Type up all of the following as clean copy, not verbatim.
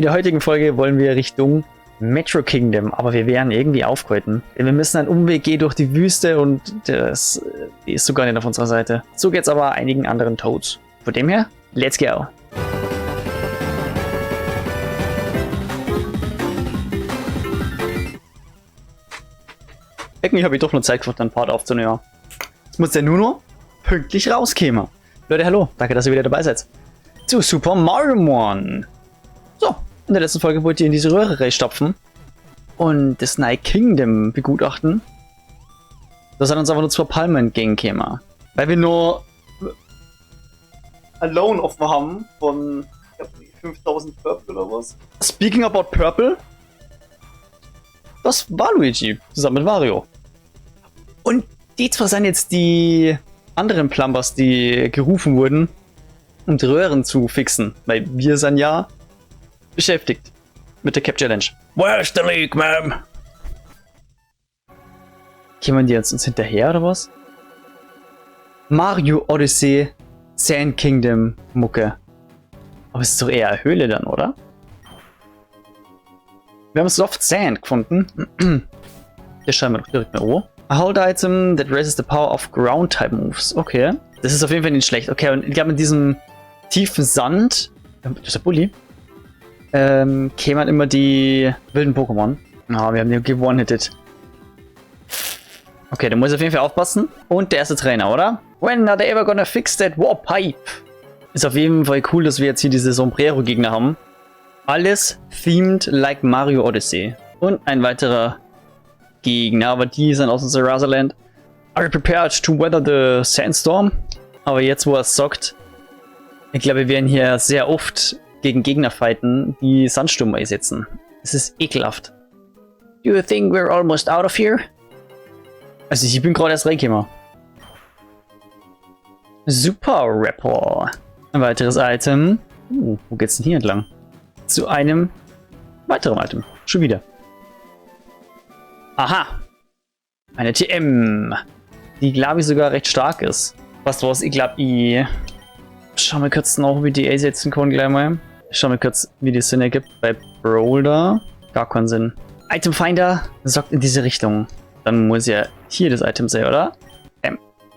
In der heutigen Folge wollen wir Richtung Metro Kingdom, aber wir werden irgendwie aufgehalten. Denn wir müssen einen Umweg gehen durch die Wüste und die ist sogar nicht auf unserer Seite. So geht's aber einigen anderen Toads. Von dem her, let's go! Irgendwie habe ich doch nur Zeit gefunden, einen Part aufzunehmen. Jetzt muss der nur noch pünktlich rauskommen. Leute, hallo, danke, dass ihr wieder dabei seid. Zu Super Mario One. So, in der letzten Folge wollt ihr in diese Röhre reinstopfen und das Night Kingdom begutachten. Das hat uns aber nur 2 Palmen entgegengekommen. Weil wir nur Alone offen haben von 5000 Purple oder was. Speaking about Purple, das war Luigi zusammen mit Mario. Und die zwar sind jetzt die anderen Plumbers, die gerufen wurden, um die Röhren zu fixen, weil wir sind ja beschäftigt mit der Cap Challenge. Where's the leak, ma'am? Kämen die uns hinterher oder was? Mario Odyssey Sand Kingdom Mucke. Aber es ist doch eher eine Höhle dann, oder? Wir haben Soft Sand gefunden. Hier schreiben wir doch direkt mal O. A hold item that raises the power of ground type moves. Okay. Das ist auf jeden Fall nicht schlecht. Okay, und ich glaube in diesem tiefen Sand. Das ist der Bulli. Kämen immer die wilden Pokémon. Ah, wir haben die gewonnen-hitted. Okay, da muss ich auf jeden Fall aufpassen. Und der erste Trainer, oder? When are they ever gonna fix that warp pipe? Ist auf jeden Fall cool, dass wir jetzt hier diese Sombrero-Gegner haben. Alles themed like Mario Odyssey. Und ein weiterer Gegner, aber die sind aus dem Sarasaland. Are you prepared to weather the sandstorm? Aber jetzt, wo er es sagt, ich glaube, wir werden hier sehr oft gegen Gegner fighten, die Sandsturm einsetzen. Es ist ekelhaft. Do you think we're almost out of here? Also ich bin gerade erst reingekommen. Super Rapper. Ein weiteres Item. Wo geht's denn hier entlang? Zu einem weiteren Item. Schon wieder. Aha. Eine TM. Die, glaube ich, sogar recht stark ist. Was was? Ich glaube, ich schau mal kurz noch, wie die einsetzen kann gleich mal. Ich schau mal kurz, wie die Sinn ergibt. Bei Brawler. Gar keinen Sinn. Item Finder sorgt in diese Richtung. Dann muss ja hier das Item sein, oder?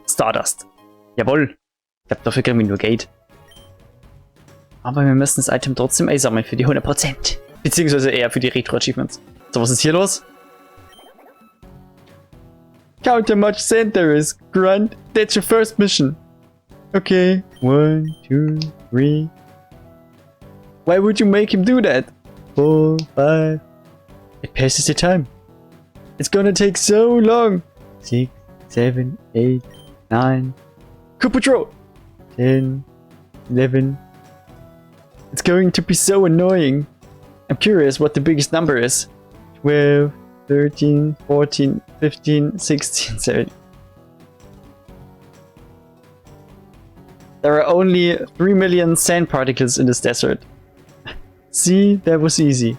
Stardust. Jawohl. Ich glaube, dafür kriegen wir nur Gate. Aber wir müssen das Item trotzdem einsammeln für die 100%. Beziehungsweise eher für die Retro-Achievements. So, was ist hier los? Count how much sand there is, Grunt. That's your first mission. Okay. 1, 2, 3. Why would you make him do that? 4, 5. It passes the time. It's gonna take so long. 6, 7, 8, 9. Coup patrol. 10, 11. It's going to be so annoying. I'm curious what the biggest number is. 12, 13, 14, 15, 16, 17. There are only 3 million sand particles in this desert. See, that was easy.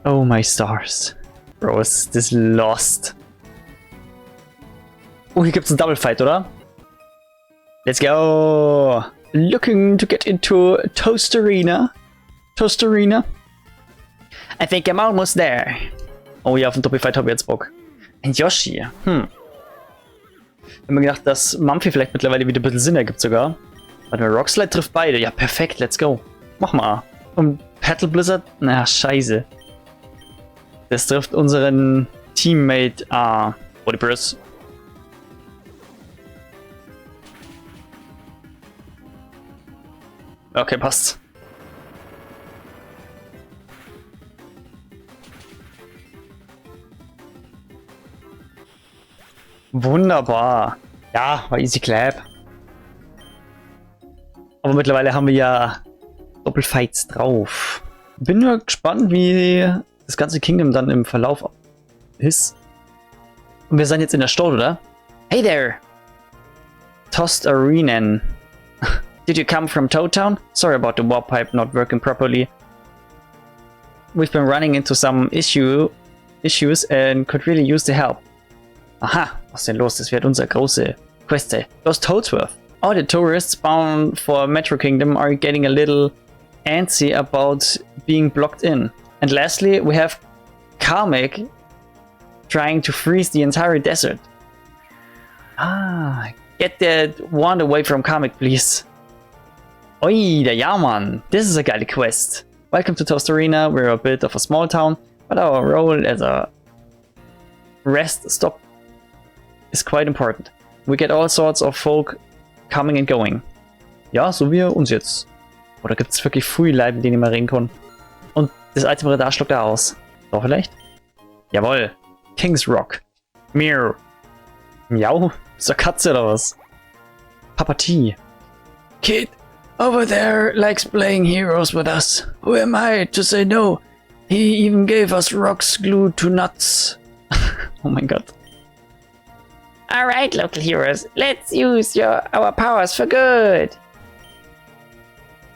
Oh my stars. Bro, is this lost? Oh, hier gibt's einen Double Fight, oder? Let's go! Looking to get into Toast Arena. Toast Arena. I think I'm almost there. Oh ja, auf den Doppelfight habe ich jetzt Bock. Ein Yoshi. Ich habe mir gedacht, dass Mumphy vielleicht mittlerweile wieder ein bisschen Sinn ergibt sogar. Warte mal, Rockslide trifft beide. Ja, perfekt, let's go. Mach mal. Und Petal Blizzard? Na, scheiße. Das trifft unseren Teammate Bodyburst. Okay, passt. Wunderbar. Ja, war easy clap. Aber mittlerweile haben wir ja Doppelfights drauf. Bin nur gespannt, wie das ganze Kingdom dann im Verlauf ist. Und wir sind jetzt in der Stadt, oder? Hey there! Toast Arena. Did you come from Toad Town? Sorry about the warp pipe not working properly. We've been running into some issues and could really use the help. Aha, was ist denn los? Das wird unsere große Queste. Lost Toadsworth. All the tourists bound for Metro Kingdom are getting a little antsy about being blocked in. And lastly, we have Kamek trying to freeze the entire desert. Ah, get that wand away from Kamek, please. Oi, der Jahrmann. This is a geile quest. Welcome to Toast Arena. We're a bit of a small town, but our role as a rest stop is quite important. We get all sorts of folk coming and going. Ja, so wie uns jetzt. Oder gibt es wirklich viele Leute, mit denen ich mal reden kann? Und das Item Radar schluckt er aus. So vielleicht? Jawohl. King's Rock. Meow. Miau? Ist eine Katze oder was? Papa T. Kid, over there likes playing heroes with us. Who am I to say no? He even gave us rocks glued to nuts. Oh mein Gott. Alright, local heroes, let's use our powers for good.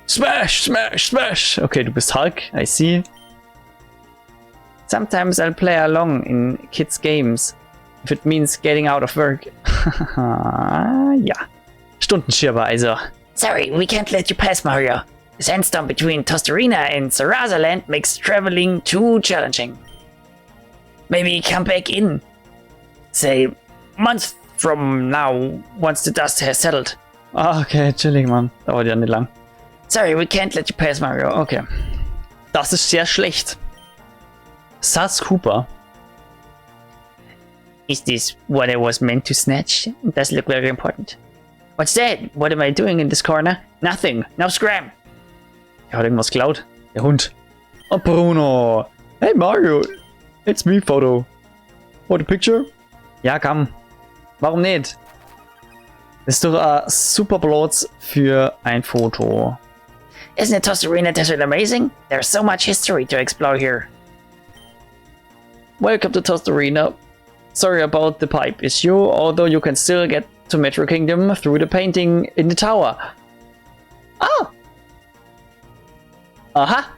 Smash, smash, smash. Okay, du bist Hulk, I see. Sometimes I'll play along in kids' games, if it means getting out of work. Ja. Stundenschirber, also. Sorry, we can't let you pass, Mario. The sandstorm between Tostarena and Sarasa Land makes traveling too challenging. Maybe come back in, say, months from now, once the dust has settled. Ah, okay, chillig, Mann. Dauert ja nicht lang. Sorry, we can't let you pass, Mario. Okay. Das ist sehr schlecht. Sass Cooper. Is this what I was meant to snatch? It does look very important. What's that? What am I doing in this corner? Nothing. Now scram. Er hat irgendwas geklaut. Der Hund. Oh, Bruno. Hey, Mario. It's me, Photo. Want a picture? Ja, komm. Warum nicht? Das ist doch ein super Platz für ein Foto. Isn't the Tostarena Desert amazing? There's so much history to explore here. Welcome to Tostarena. Sorry about the pipe issue, although you can still get to Metro Kingdom through the painting in the tower. Ah! Aha!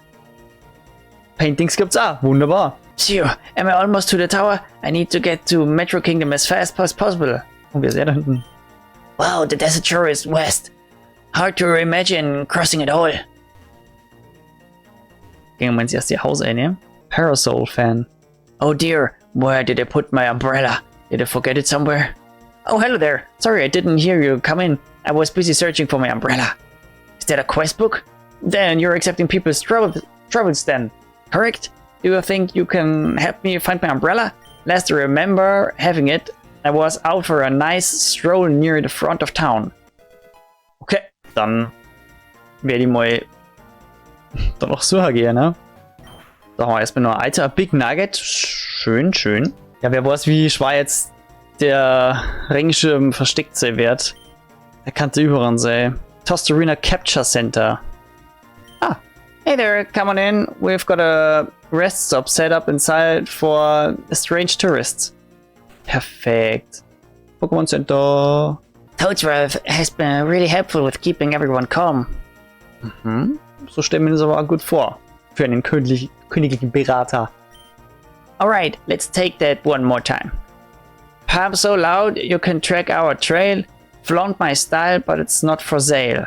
Paintings gibt's auch. Wunderbar. Phew, am I almost to the tower? I need to get to Metro Kingdom as fast as possible. Und wir sind da hinten. Wow, the desert shore is west. Hard to imagine crossing it all. Gehen wir ins erste Haus ein, ja? Parasol-Fan. Oh dear, where did I put my umbrella? Did I forget it somewhere? Oh, hello there. Sorry, I didn't hear you come in. I was busy searching for my umbrella. Is that a quest book? Then you're accepting people's troubles then, correct? Do you think you can help me find my umbrella? Last I remember having it, I was out for a nice stroll near the front of town. Okay, dann werde ich mal da noch suchen gehen, ne? Da haben wir erstmal noch Alter, Big Nugget. Schön, schön. Ja, wer weiß, wie schwer jetzt der Regenschirm versteckt sein wird. Er könnte überall sein. Tostarena Capture Center. Ah, hey there, come on in. We've got a rest stop set up inside for strange tourists. Perfekt. Pokémon Center. Toadsworth has been really helpful with keeping everyone calm. Mhm. So stellen wir uns aber auch gut vor. Für einen königlichen Berater. Alright, let's take that one more time. Pump so loud you can track our trail. Flaunt my style, but it's not for sale.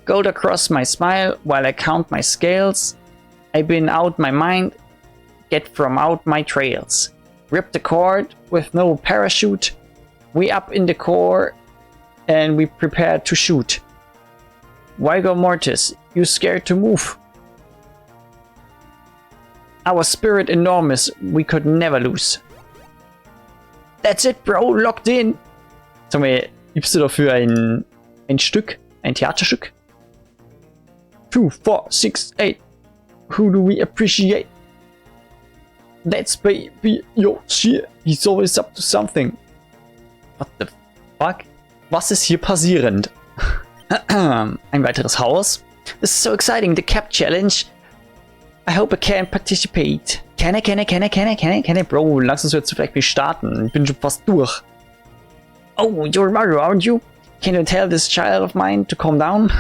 Gold across my smile while I count my scales. I've been out my mind. Get from out my trails. Rip the cord with no parachute. We up in the core and we prepare to shoot. Vigor Mortis, you scared to move? Our spirit enormous, we could never lose. That's it, bro, locked in. Sag mal, gibst du dafür ein Stück, ein Theaterstück? 2, 4, 6, 8. Who do we appreciate? That's baby Yoshi. He's always up to something. What the fuck? Was ist hier passierend? Ein weiteres Haus. This is so exciting, the Cap Challenge. I hope I can participate. Can I? Bro, lass uns jetzt vielleicht mal starten. Ich bin schon fast durch. Oh, you're Mario, aren't you? Can you tell this child of mine to calm down?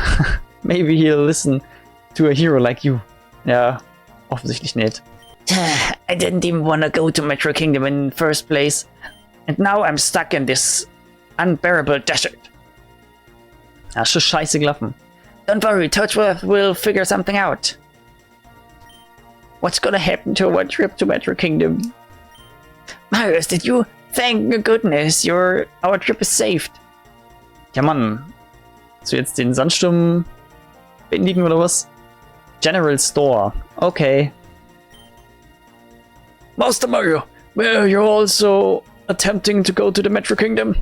Maybe he'll listen to a hero like you. Ja, offensichtlich nicht. I didn't even want to go to Metro Kingdom in the first place. And now I'm stuck in this unbearable desert. Ja, ist schon scheiße gelaufen. Don't worry, Touchworth will figure something out. What's gonna happen to our trip to Metro Kingdom? Marius, did you? Thank goodness, our trip is saved. Ja, Mann. Willst du jetzt den Sandsturm beendigen oder was? General Store. Okay. Master Mario, were you also attempting to go to the Metro Kingdom?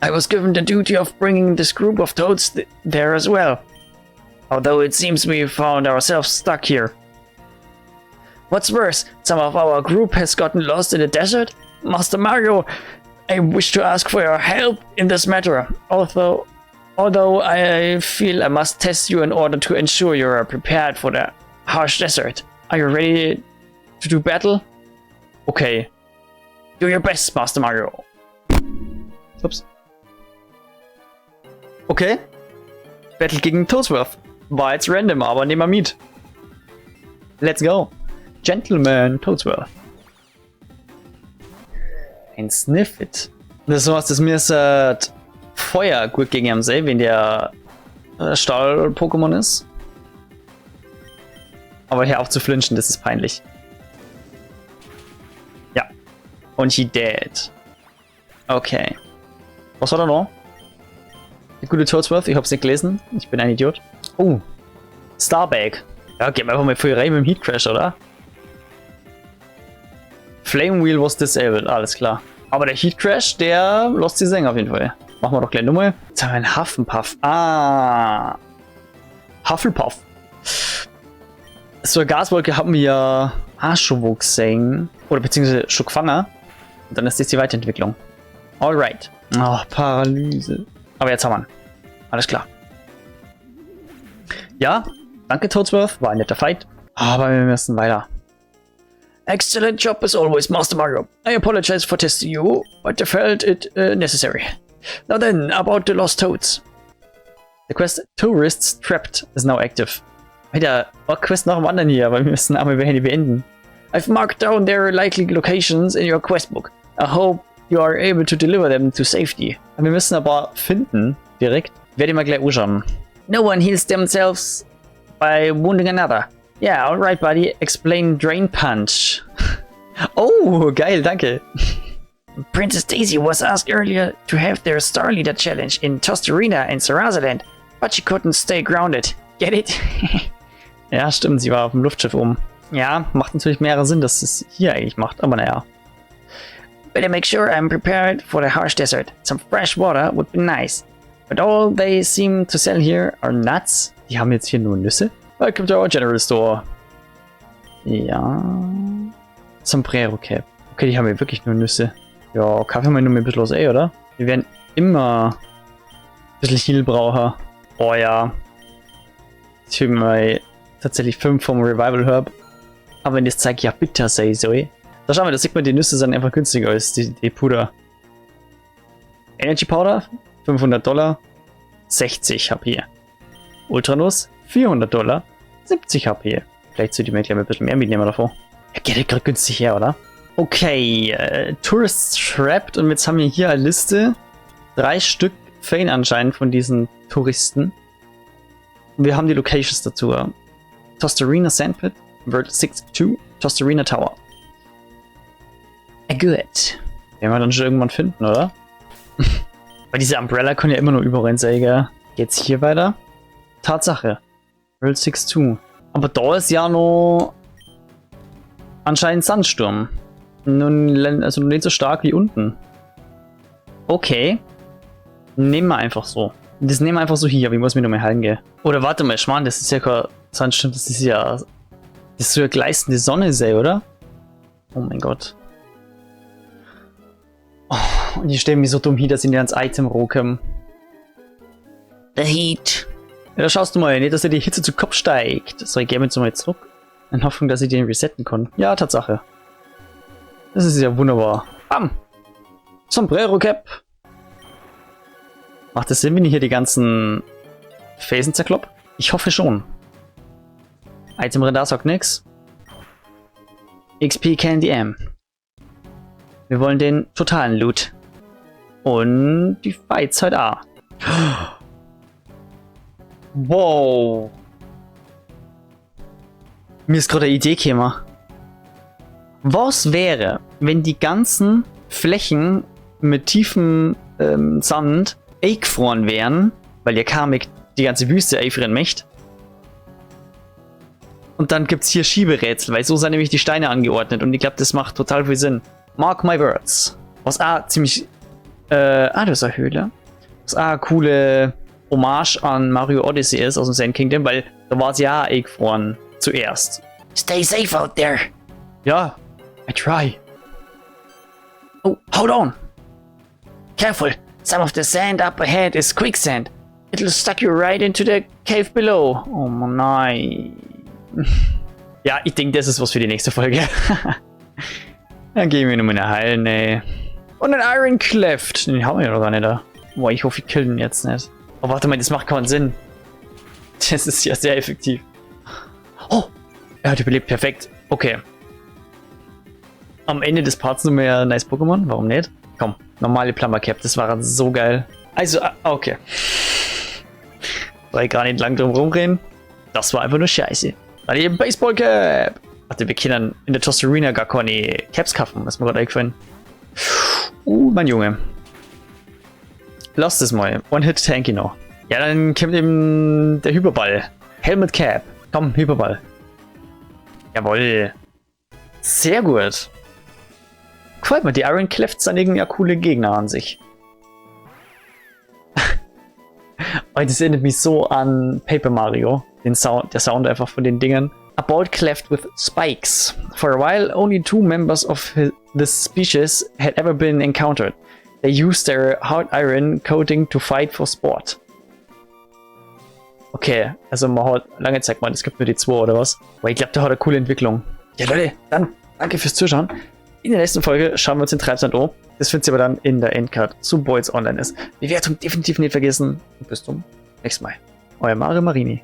I was given the duty of bringing this group of toads there as well. Although it seems we found ourselves stuck here. What's worse, some of our group has gotten lost in the desert. Master Mario, I wish to ask for your help in this matter. Although I feel I must test you in order to ensure you are prepared for the harsh desert. Are you ready to do battle? Okay. Do your best, Master Mario. Ups. Okay. Battle gegen Toadsworth. War jetzt random, aber nehmen wir mit. Let's go. Gentleman Toadsworth. Ein Sniffit. Das ist sowas, das mir seit Feuer gut gegen ihn sehe, wenn der Stahl-Pokémon ist. Aber hier auf zu flinchen, das ist peinlich. Ja. Und he dead. Okay. Was war da noch? Der gute Toadsworth, ich hab's nicht gelesen. Ich bin ein Idiot. Oh. Starbag. Ja, gehen wir einfach mal voll rein mit dem Heat Crash, oder? Flame Wheel was disabled, alles klar. Aber der Heat Crash, der lässt sie singen auf jeden Fall. Machen wir doch gleich nochmal. Jetzt haben wir einen Hufflepuff. Ah. Hufflepuff. So eine Gaswolke haben wir ja schon wo gesehen. Oder beziehungsweise schon gefangen. Und dann ist das die Weiterentwicklung. Alright. Oh, Paralyse. Aber jetzt haben wir ihn. Alles klar. Ja, danke Toadsworth. War ein netter Fight. Aber wir müssen weiter. Excellent job as always, Master Mario. I apologize for testing you, but I felt it necessary. Now then, about the lost toads. The quest Tourists Trapped is now active. Wieder Quest nach dem anderen hier, aber wir müssen einmal beenden. I've marked down their likely locations in your quest book. I hope you are able to deliver them to safety. Wir müssen aber finden, direkt. Werde ich mal gleich anschauen. No one heals themselves by wounding another. Yeah, alright, buddy. Explain Drain Punch. Oh, geil, danke. Princess Daisy was asked earlier to have their Star Leader Challenge in Tostarena and Sarasaland, but she couldn't stay grounded. Get it? Ja, stimmt, sie war auf dem Luftschiff oben. Ja, macht natürlich mehrere Sinn, dass es hier eigentlich macht, aber naja. Better make sure I'm prepared for the harsh desert. Some fresh water would be nice. But all they seem to sell here are nuts. Die haben jetzt hier nur Nüsse. Welcome to our General Store. Ja. Sombrero Cap. Okay, die haben hier wirklich nur Nüsse. Ja, Kaffee haben wir nur ein bisschen los, ey, oder? Wir werden immer ein bisschen Heal brauchen. Oh ja. Ich habe mal tatsächlich 5 vom Revival Herb. Aber wenn das zeigt, ja bitter sei so. Da schauen wir, da sieht man, die Nüsse sind einfach günstiger als die Puder. Energy Powder, $500, 60 HP. Ultranuss, $400, 70 HP. Vielleicht sollte ich mir gleich ein bisschen mehr mitnehmen davon. Ja, geht ja gerade günstig her, oder? Okay, Tourists Trapped. Und jetzt haben wir hier eine Liste. 3 Stück Fane anscheinend von diesen Touristen. Und wir haben die Locations dazu. Tostarena Sandpit, World 62, Tostarena Tower. Gut. Werden wir dann schon irgendwann finden, oder? Weil diese Umbrella können ja immer nur überall sein, gell? Geht's hier weiter? Tatsache. World 62. Aber da ist ja noch anscheinend Sandsturm. Nun, also nicht so stark wie unten. Okay. Nehmen wir einfach so. Das nehmen wir einfach so hier, aber ich muss mir noch mal heilen gehen. Oder warte mal, Schmarrn, das ist ja kein Sandsturm, das ist ja. Das ist so eine gleißende Sonne, sei, oder? Oh mein Gott. Oh, und ich stehe mir so dumm hier, dass ich nicht ans Item rohkomme. The Heat. Ja, da schaust du mal, nicht, dass er die Hitze zu Kopf steigt. So, ich gehe jetzt mal zurück. In Hoffnung, dass ich den resetten kann. Ja, Tatsache. Das ist ja wunderbar. Bam! Sombrero Cap. Macht das Sinn, wenn ich hier die ganzen Felsen zerklopp? Ich hoffe schon. Item Radar sagt nix. XP Candy M. Wir wollen den totalen Loot. Und die Fights halt auch. Wow. Mir ist gerade eine Idee gekommen. Was wäre, wenn die ganzen Flächen mit tiefem Sand eingefroren wären, weil der Kamek die ganze Wüste einfrieren möchte? Und dann gibt es hier Schieberätsel, weil so sind nämlich die Steine angeordnet und ich glaube, das macht total viel Sinn. Mark my words. Was auch ziemlich... das ist eine Höhle. Was auch eine coole Hommage an Mario Odyssey ist aus dem Sand Kingdom, weil da war es ja eingefroren zuerst. Stay safe out there. Ja, I try. Oh, hold on. Careful. Some of the sand up ahead is quicksand. It'll suck you right into the cave below. Oh nein. Ja, ich denke, das ist was für die nächste Folge. Dann gehen wir nur mal heilen, ey. Und ein Iron Cleft. Den haben wir ja noch gar nicht da. Boah, ich hoffe, ich kill den jetzt nicht. Oh, warte mal, das macht keinen Sinn. Das ist ja sehr effektiv. Oh, er hat überlebt. Perfekt. Okay. Am Ende des Parts nur mehr nice Pokémon. Warum nicht? Komm, normale Plumber Cap. Das war so geil. Also, okay. Soll ich gar nicht lang drum rumreden. Das war einfach nur scheiße. Dann eben Baseball Cap. Warte, wir können in der Toast Arena gar keine Caps kaufen. Das ist mir gerade eingefallen. Mein Junge. Lass das mal. One-Hit-Tanky noch. Ja, dann kommt eben der Hyperball. Helmet Cap. Komm, Hyperball. Jawohl. Sehr gut. Gefällt mir, die Iron Clefts sind irgendwie ja coole Gegner an sich. Oh, das erinnert mich so an Paper Mario. Der Sound einfach von den Dingern. A bold cleft with spikes. For a while, only 2 members of this species had ever been encountered. They used their hard iron coating to fight for sport. Okay, also man hat lange Zeit mal, es gibt nur die 2 oder was? Aber ich glaube, der hat eine coole Entwicklung. Ja Leute, dann danke fürs Zuschauen. In der nächsten Folge schauen wir uns den Treibsand an. Das findet ihr aber dann in der Endcard, sobald es online ist. Bewertung definitiv nicht vergessen. Und bis zum nächsten Mal. Euer Mario Marini.